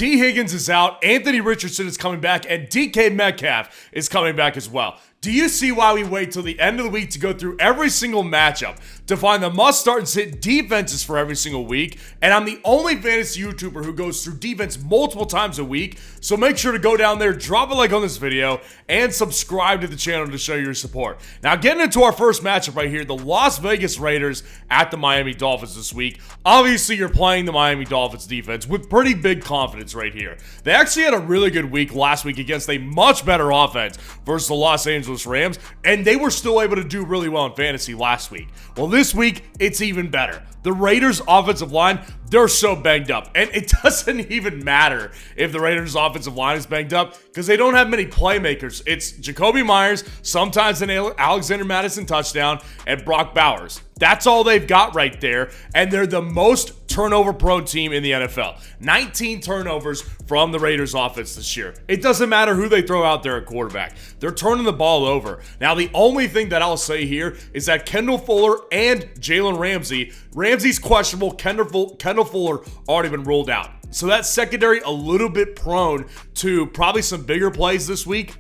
T. Higgins is out, Anthony Richardson is coming back, and DK Metcalf is coming back as well. Do you see why we wait till the end of the week to go through every single matchup to find the must-start and sit defenses for every single week? And I'm the only fantasy YouTuber who goes through defense multiple times a week, so make sure to go down there, drop a like on this video, and subscribe to the channel to show your support. Now, getting into our first matchup right here, the Las Vegas Raiders at the Miami Dolphins this week. Obviously, you're playing the Miami Dolphins defense with pretty big confidence right here. They actually had a really good week last week against a much better offense versus the Los Angeles Rams, and they were still able to do really well in fantasy last week. Well, this week, it's even better. The Raiders' offensive line, they're so banged up, and it doesn't even matter if the Raiders' offensive line is banged up because they don't have many playmakers. It's Jacoby Myers, sometimes an Alexander Madison touchdown, and Brock Bowers. That's all they've got right there, and they're the most turnover-prone team in the NFL. 19 turnovers from the Raiders' offense this year. It doesn't matter who they throw out there at quarterback. They're turning the ball over. Now, the only thing that I'll say here is that Kendall Fuller and Jalen Ramsey's questionable. Kendall Fuller already been ruled out. So that secondary a little bit prone to probably some bigger plays this week,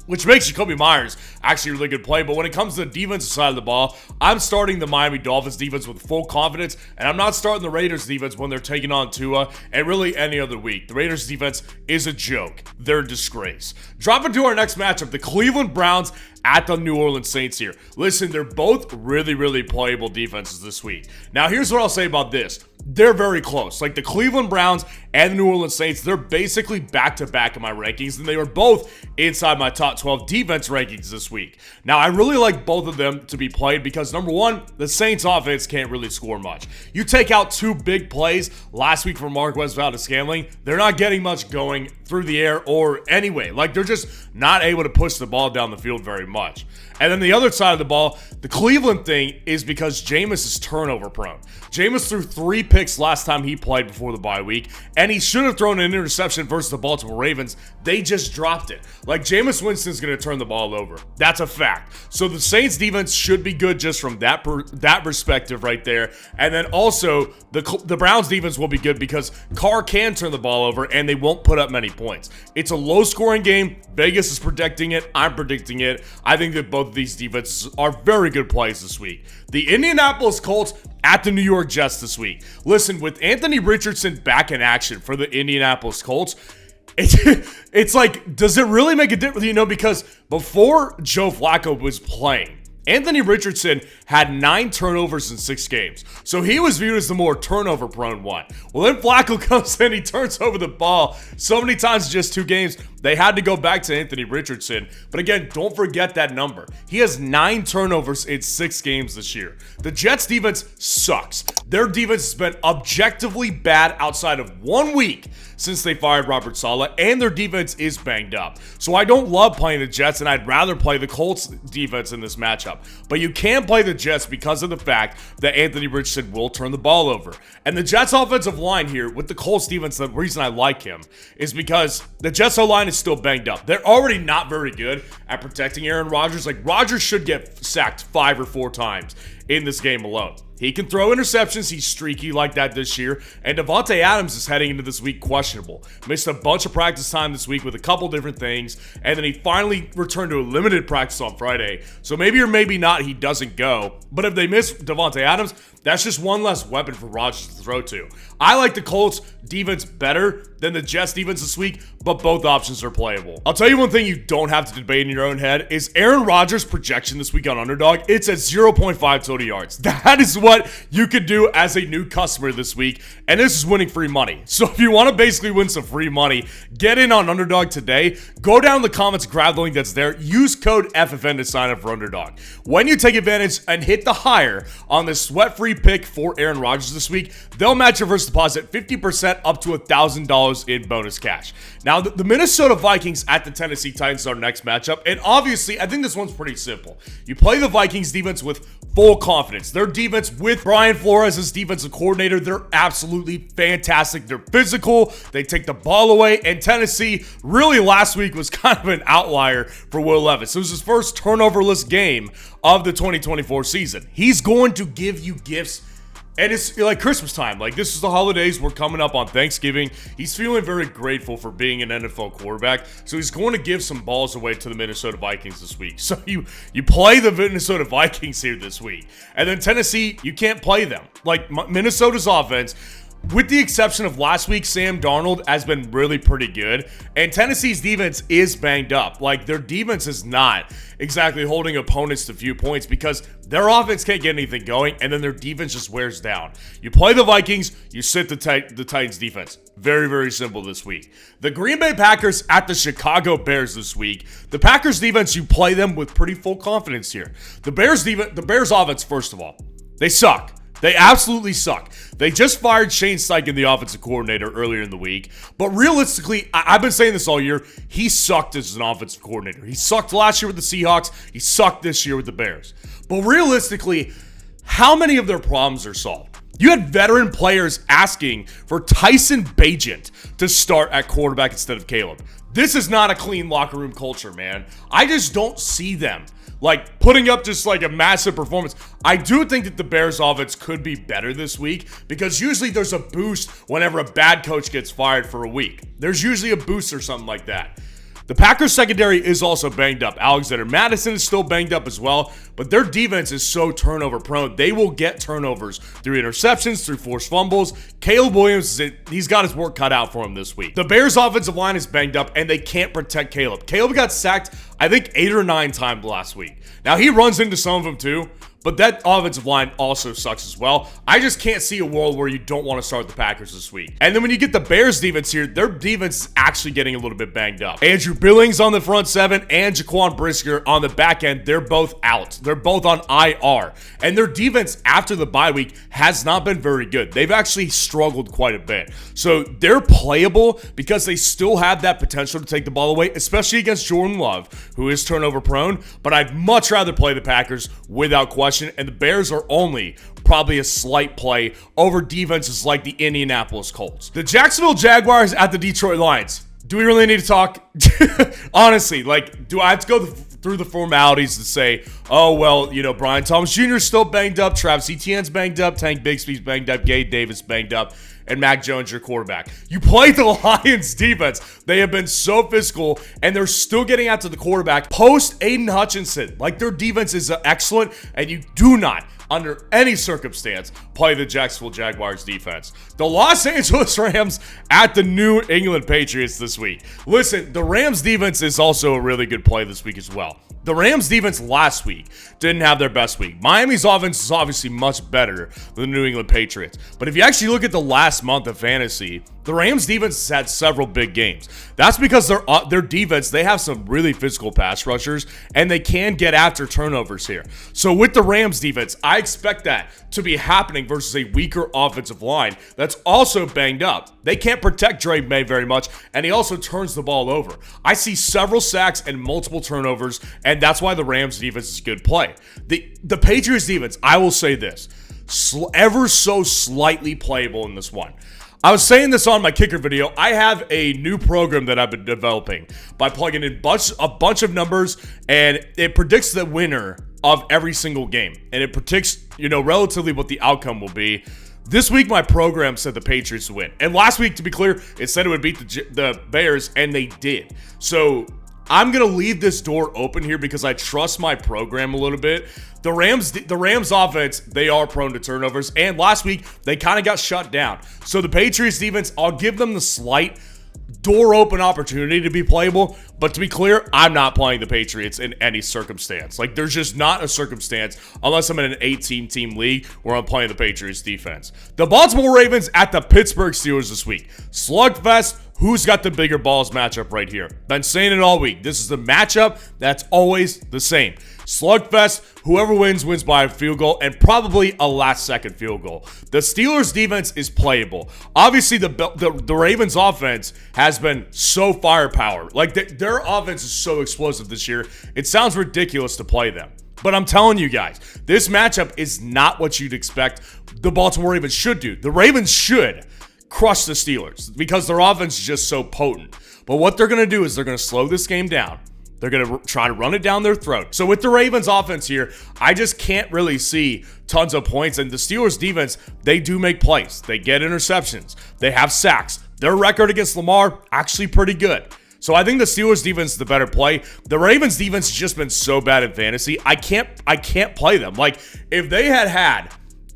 which makes Jacoby Myers actually a really good play. But when it comes to the defensive side of the ball, I'm starting the Miami Dolphins defense with full confidence, and I'm not starting the Raiders defense when they're taking on Tua and really any other week. The Raiders defense is a joke. They're a disgrace. Dropping to our next matchup, the Cleveland Browns at the New Orleans Saints here. Listen, they're both really, really playable defenses this week. Now, here's what I'll say about this. They're very close. Like the Cleveland Browns and the New Orleans Saints, they're basically back-to-back in my rankings, and they were both inside my top 12 defense rankings this week. Now, I really like both of them to be played because, number one, the Saints offense can't really score much. You take out two big plays last week from Marquez Valdes-Scantling, they're not getting much going through the air or anyway. Like, they're just not able to push the ball down the field very much. And then the other side of the ball, the Cleveland thing is because Jameis is turnover prone. Jameis threw 3 picks last time he played before the bye week, and he should have thrown an interception versus the Baltimore Ravens. They just dropped it. Like, Jameis Winston's going to turn the ball over. That's a fact. So the Saints defense should be good just from that perspective right there. And then also, the Browns defense will be good because Carr can turn the ball over, and they won't put up many points. It's a low-scoring game. Vegas is predicting it. I'm predicting it. I think that both of these defenses are very good plays this week. The Indianapolis Colts at the New York Jets this week. Listen, with Anthony Richardson back in action for the Indianapolis Colts, it's like, does it really make a difference? You know, because before Joe Flacco was playing, Anthony Richardson had 9 turnovers in 6 games. So he was viewed as the more turnover-prone one. Well, then Flacco comes in, he turns over the ball so many times in just 2 games, they had to go back to Anthony Richardson. But again, don't forget that number. He has 9 turnovers in 6 games this year. The Jets' defense sucks. Their defense has been objectively bad outside of 1 week since they fired Robert Saleh, and their defense is banged up. So I don't love playing the Jets, and I'd rather play the Colts defense in this matchup. But you can play the Jets because of the fact that Anthony Richardson will turn the ball over. And the Jets' offensive line here with the Colts defense, the reason I like him is because the Jets' O-line is still banged up. They're already not very good at protecting Aaron Rodgers. Like, Rodgers should get sacked 5 or 4 times in this game alone. He can throw interceptions. He's streaky like that this year. And Davante Adams is heading into this week questionable. Missed a bunch of practice time this week with a couple different things. And then he finally returned to a limited practice on Friday. So maybe or maybe not he doesn't go. But if they miss Davante Adams, that's just one less weapon for Rodgers to throw to. I like the Colts defense better than the Jets defense this week, but both options are playable. I'll tell you one thing you don't have to debate in your own head is Aaron Rodgers' projection this week on Underdog. It's at 0.5 total yards. That is what you could do as a new customer this week, and this is winning free money. So if you want to basically win some free money, get in on Underdog today. Go down in the comments, grab the link that's there. Use code FFN to sign up for Underdog. When you take advantage and hit the higher on this sweat-free pick for Aaron Rodgers this week, they'll match your first deposit 50% up to $1,000 in bonus cash. Now, the Minnesota Vikings at the Tennessee Titans are our next matchup, and obviously, I think this one's pretty simple. You play the Vikings defense with full confidence. Their defense with Brian Flores as defensive coordinator, they're absolutely fantastic. They're physical. They take the ball away, and Tennessee really last week was kind of an outlier for Will Levis. It was his first turnoverless game of the 2024 season. He's going to give you gifts And it's like Christmas time. Like, this is the holidays. We're coming up on Thanksgiving. He's feeling very grateful for being an NFL quarterback. So he's going to give some balls away to the Minnesota Vikings this week. So you play the Minnesota Vikings here this week. And then Tennessee, you can't play them. Like, Minnesota's offense, with the exception of last week, Sam Darnold has been really pretty good. And Tennessee's defense is banged up. Like, their defense is not exactly holding opponents to few points because their offense can't get anything going, and then their defense just wears down. You play the Vikings, you sit the Titans defense. Very, very simple this week. The Green Bay Packers at the Chicago Bears this week. The Packers defense, you play them with pretty full confidence here. The Bears offense, first of all, they suck. They absolutely suck. They just fired Shane Steichen, the offensive coordinator, earlier in the week. But realistically, I've been saying this all year, he sucked as an offensive coordinator. He sucked last year with the Seahawks. He sucked this year with the Bears. But realistically, how many of their problems are solved? You had veteran players asking for Tyson Bagent to start at quarterback instead of Caleb. This is not a clean locker room culture, man. I just don't see them like putting up just like a massive performance. I do think that the Bears offense could be better this week because usually there's a boost whenever a bad coach gets fired for a week. There's usually a boost or something like that. The Packers secondary is also banged up. Alexander Madison is still banged up as well, but their defense is so turnover prone. They will get turnovers through interceptions, through forced fumbles. Caleb Williams, he's got his work cut out for him this week. The Bears offensive line is banged up and they can't protect Caleb. Caleb got sacked, I think, 8 or 9 times last week. Now he runs into some of them too, but that offensive line also sucks as well. I just can't see a world where you don't want to start the Packers this week. And then when you get the Bears defense here, their defense is actually getting a little bit banged up. Andrew Billings on the front 7 and Jaquan Brisker on the back end, they're both out. They're both on IR. And their defense after the bye week has not been very good. They've actually struggled quite a bit. So they're playable because they still have that potential to take the ball away, especially against Jordan Love, who is turnover prone. But I'd much rather play the Packers without question. And the Bears are only probably a slight play over defenses like the Indianapolis Colts. The Jacksonville Jaguars at the Detroit Lions. Do we really need to talk? Honestly, like, do I have to go through the formalities to say, oh, well, you know, Brian Thomas Jr. is still banged up, Travis Etienne's banged up, Tank Bigsby's banged up, Gabe Davis banged up, and Mac Jones, your quarterback. You play the Lions defense. They have been so physical, and they're still getting out to the quarterback post Aiden Hutchinson. Like, their defense is excellent, and you do not, under any circumstance, play the Jacksonville Jaguars defense. The Los Angeles Rams at the New England Patriots this week. Listen, the Rams defense is also a really good play this week as well. The Rams defense last week didn't have their best week. Miami's offense is obviously much better than the New England Patriots. But if you actually look at the last month of fantasy, the Rams defense has had several big games. That's because their defense, they have some really physical pass rushers, and they can get after turnovers here. So with the Rams defense, I expect that to be happening versus a weaker offensive line that's also banged up. They can't protect Drake May very much, and he also turns the ball over. I see several sacks and multiple turnovers, and that's why the Rams defense is good play. The Patriots defense, I will say this, ever so slightly playable in this one. I was saying this on my kicker video. I have a new program that I've been developing by plugging in a bunch of numbers, and it predicts the winner of every single game. And it predicts, you know, relatively what the outcome will be. This week, my program said the Patriots would win. And last week, to be clear, it said it would beat the Bears, and they did. So I'm going to leave this door open here because I trust my program a little bit. The Rams offense, they are prone to turnovers. And last week, they kind of got shut down. So the Patriots defense, I'll give them the slight door open opportunity to be playable. But to be clear, I'm not playing the Patriots in any circumstance. Like, there's just not a circumstance, unless I'm in an 18-team league, where I'm playing the Patriots defense. The Baltimore Ravens at the Pittsburgh Steelers this week. Slugfest. Who's got the bigger balls matchup right here? Been saying it all week. This is the matchup that's always the same. Slugfest, whoever wins by a field goal and probably a last-second field goal. The Steelers' defense is playable. Obviously, the Ravens' offense has been so firepower. Like, their offense is so explosive this year, it sounds ridiculous to play them. But I'm telling you guys, this matchup is not what you'd expect the Baltimore Ravens should do. The Ravens should crush the Steelers because their offense is just so potent. But what they're going to do is they're going to slow this game down. They're going to try to run it down their throat. So with the Ravens offense here, I just can't really see tons of points. And the Steelers defense, they do make plays. They get interceptions. They have sacks. Their record against Lamar, actually pretty good. So I think the Steelers defense is the better play. The Ravens defense has just been so bad in fantasy. I can't play them. Like, if they had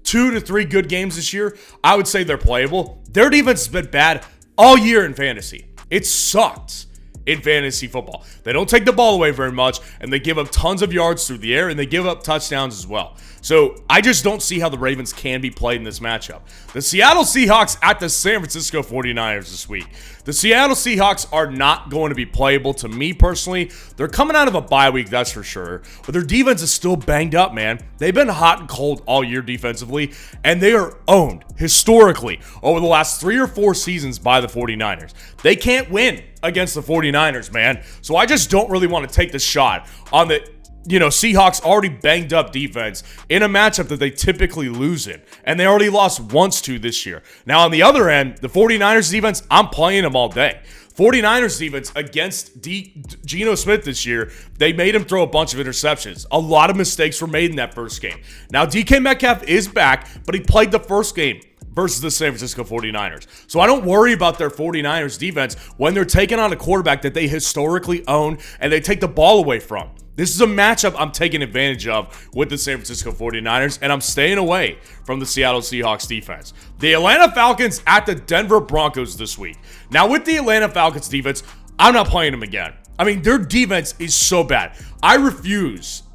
2 to 3 good games this year, I would say they're playable. Their defense has been bad all year in fantasy. It sucks in fantasy football. They don't take the ball away very much, and they give up tons of yards through the air, and they give up touchdowns as well. So I just don't see how the Ravens can be played in this matchup. The Seattle Seahawks at the San Francisco 49ers this week. The Seattle Seahawks are not going to be playable to me personally. They're coming out of a bye week, that's for sure. But their defense is still banged up, man. They've been hot and cold all year defensively, and they are owned historically over the last 3 or 4 seasons by the 49ers. They can't win against the 49ers, man. So I just don't really want to take the shot on the Seahawks already banged up defense in a matchup that they typically lose in. And they already lost once to this year. Now, on the other end, the 49ers defense, I'm playing them all day. 49ers defense against Geno Smith this year, they made him throw a bunch of interceptions. A lot of mistakes were made in that first game. Now, DK Metcalf is back, but he played the first game versus the San Francisco 49ers. So I don't worry about their 49ers defense when they're taking on a quarterback that they historically own and they take the ball away from. This is a matchup I'm taking advantage of with the San Francisco 49ers, and I'm staying away from the Seattle Seahawks defense. The Atlanta Falcons at the Denver Broncos this week. Now, with the Atlanta Falcons defense, I'm not playing them again. I mean, their defense is so bad. I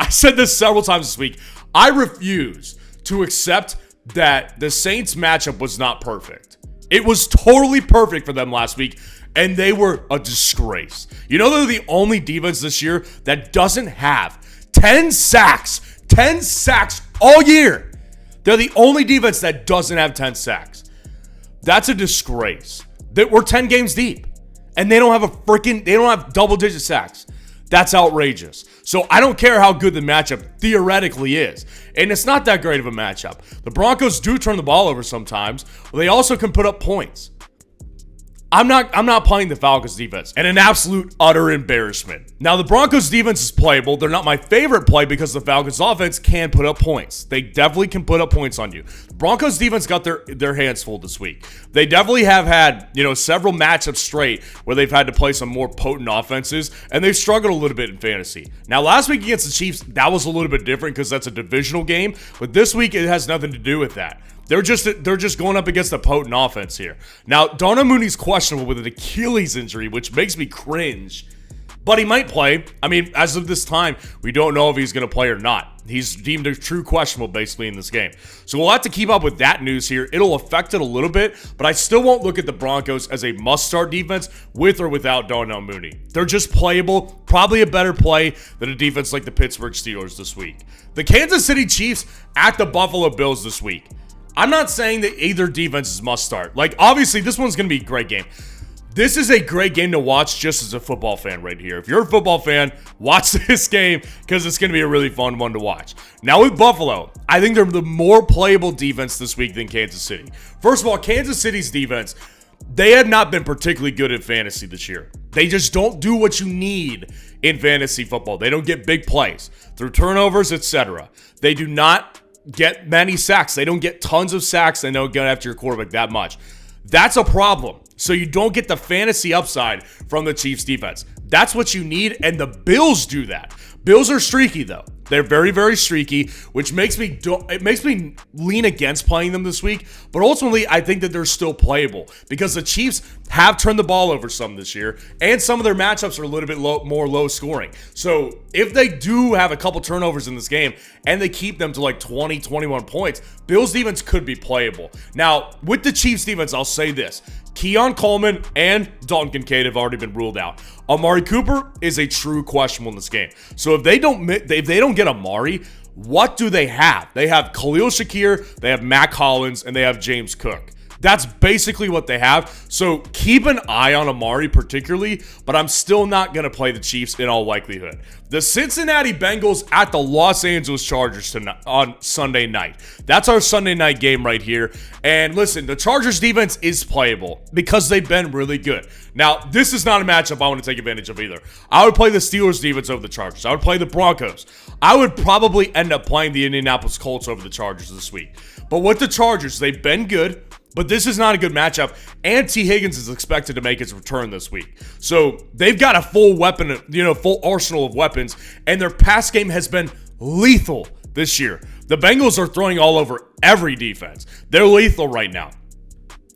said this several times this week, I refuse to accept that the Saints matchup was not perfect. It was totally perfect for them last week, and they were a disgrace. You know, they're the only defense this year that doesn't have 10 sacks all year. They're the only defense that doesn't have 10 sacks. That's a disgrace. We're 10 games deep, and they don't have double-digit sacks. That's outrageous. So I don't care how good the matchup theoretically is. And it's not that great of a matchup. The Broncos do turn the ball over sometimes, but they also can put up points. I'm not playing the Falcons defense, and an absolute utter embarrassment. Now, the Broncos defense is playable. They're not my favorite play because the Falcons offense can put up points. They definitely can put up points on you. The Broncos defense got their hands full this week. They definitely have had, several matchups straight where they've had to play some more potent offenses, and they've struggled a little bit in fantasy. Now, last week against the Chiefs, that was a little bit different because that's a divisional game, but this week it has nothing to do with that. They're just going up against a potent offense here. Now, Darnell Mooney's questionable with an Achilles injury, which makes me cringe. But he might play. I mean, as of this time, we don't know if he's going to play or not. He's deemed a true questionable, basically, in this game. So we'll have to keep up with that news here. It'll affect it a little bit, but I still won't look at the Broncos as a must-start defense with or without Darnell Mooney. They're just playable, probably a better play than a defense like the Pittsburgh Steelers this week. The Kansas City Chiefs at the Buffalo Bills this week. I'm not saying that either defense is must start. Like, obviously, this one's going to be a great game. This is a great game to watch just as a football fan right here. If you're a football fan, watch this game because it's going to be a really fun one to watch. Now, with Buffalo, I think they're the more playable defense this week than Kansas City. First of all, Kansas City's defense, they have not been particularly good at fantasy this year. They just don't do what you need in fantasy football. They don't get big plays through turnovers, etc. They do not get many sacks. They don't get tons of sacks. They don't get after your quarterback that much. That's a problem. So you don't get the fantasy upside from the Chiefs defense. That's what you need, and the Bills do that. Bills are streaky, though. They're very, very streaky, which makes me lean against playing them this week. But ultimately, I think that they're still playable because the Chiefs have turned the ball over some this year, and some of their matchups are a little bit more low scoring. So if they do have a couple turnovers in this game and they keep them to like 20, 21 points, Bills defense could be playable. Now, with the Chiefs defense, I'll say this. Keon Coleman and Dalton Kincaid have already been ruled out. Amari Cooper is a true questionable in this game. So if they don't get Amari, what do they have? They have Khalil Shakir, they have Mac Hollins, and they have James Cook. That's basically what they have. So keep an eye on Amari particularly, but I'm still not going to play the Chiefs in all likelihood. The Cincinnati Bengals at the Los Angeles Chargers tonight, on Sunday night. That's our Sunday night game right here. And listen, the Chargers defense is playable because they've been really good. Now, this is not a matchup I want to take advantage of either. I would play the Steelers defense over the Chargers. I would play the Broncos. I would probably end up playing the Indianapolis Colts over the Chargers this week. But with the Chargers, they've been good, but this is not a good matchup. And T. Higgins is expected to make his return this week. So they've got a full weapon, full arsenal of weapons, and their pass game has been lethal this year. The Bengals are throwing all over every defense. They're lethal right now.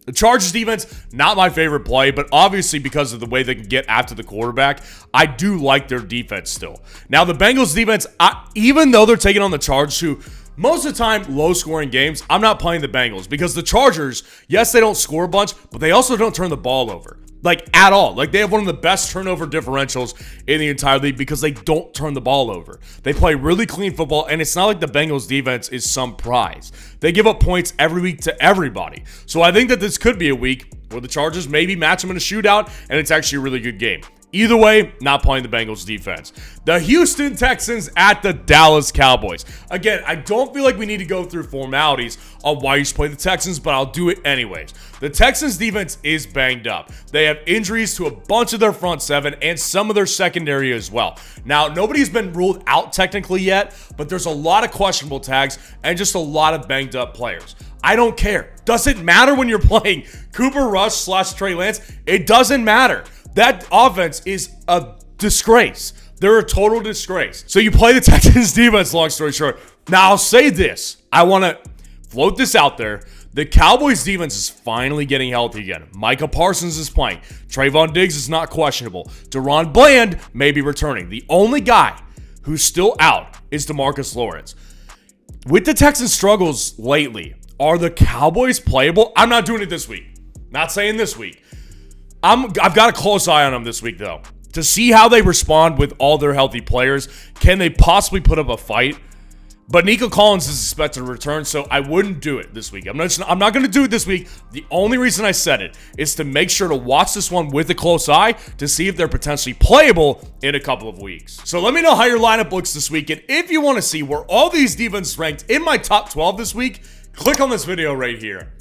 The Chargers defense, not my favorite play, but obviously because of the way they can get after the quarterback, I do like their defense still. Now, the Bengals defense, even though they're taking on the Chargers, who most of the time, low-scoring games, I'm not playing the Bengals because the Chargers, yes, they don't score a bunch, but they also don't turn the ball over. Like, at all. Like, they have one of the best turnover differentials in the entire league because they don't turn the ball over. They play really clean football, and it's not like the Bengals defense is some prize. They give up points every week to everybody. So I think that this could be a week where the Chargers maybe match them in a shootout, and it's actually a really good game. Either way, not playing the Bengals defense. The Houston Texans at the Dallas Cowboys. Again, I don't feel like we need to go through formalities on why you should play the Texans, but I'll do it anyways. The Texans defense is banged up. They have injuries to a bunch of their front seven and some of their secondary as well. Now, nobody's been ruled out technically yet, but there's a lot of questionable tags and just a lot of banged up players. I don't care. Doesn't matter when you're playing Cooper Rush / Trey Lance. It doesn't matter. That offense is a disgrace. They're a total disgrace. So you play the Texans defense, long story short. Now, I'll say this. I want to float this out there. The Cowboys defense is finally getting healthy again. Micah Parsons is playing. Trayvon Diggs is not questionable. Deron Bland may be returning. The only guy who's still out is DeMarcus Lawrence. With the Texans' struggles lately, are the Cowboys playable? I'm not doing it this week. Not saying this week. I've got a close eye on them this week, though, to see how they respond with all their healthy players. Can they possibly put up a fight? But Nico Collins is expected to return, so I wouldn't do it this week. I'm not going to do it this week. The only reason I said it is to make sure to watch this one with a close eye to see if they're potentially playable in a couple of weeks. So let me know how your lineup looks this week, and if you want to see where all these defenses ranked in my top 12 this week, click on this video right here.